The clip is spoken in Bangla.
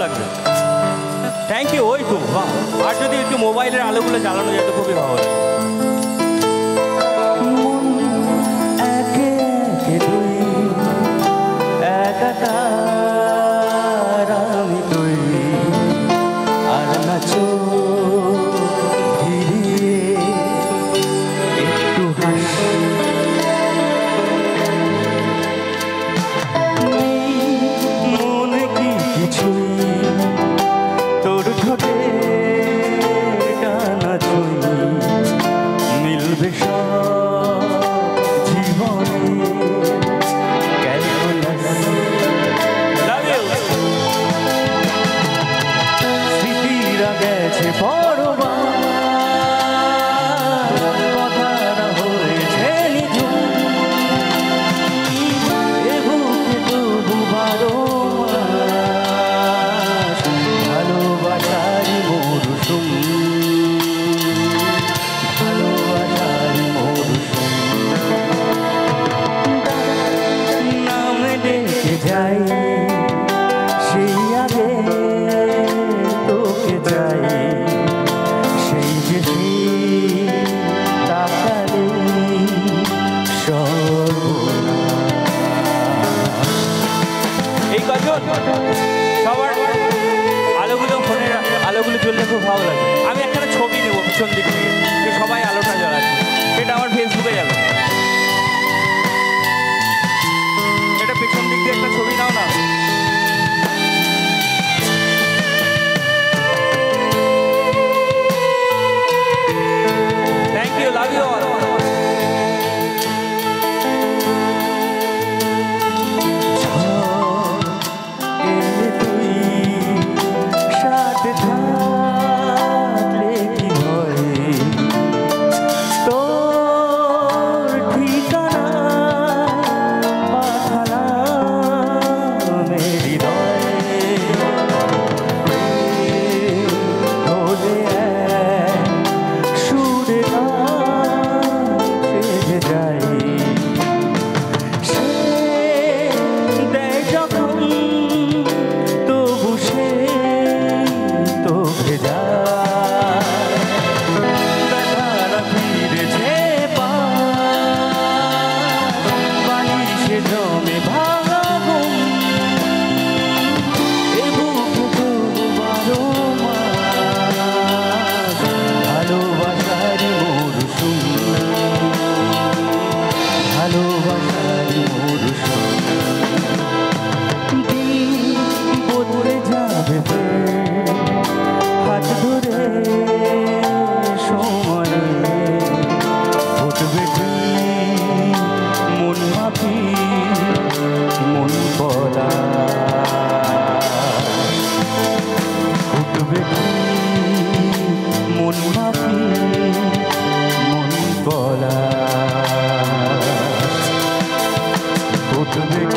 লাগবে। Thank you. ওই তো বাহ, আর যদি একটু মোবাইলের আলোগুলো জ্বালানো যায় তো খুবই ভালো লাগে। সবার আলোগুলো, ফোনের আলোগুলো জ্বললে খুব ভালো লাগে। আমি একটা ছবি নেবো পিছন দিক থেকে, যে সবাই আলোটা জ্বালাচ্ছে, সেটা আমার ফেসবুকে যাবে। এটা পিছন দিক দিয়ে একটা ছবি নাও না। Thank you, love you all. To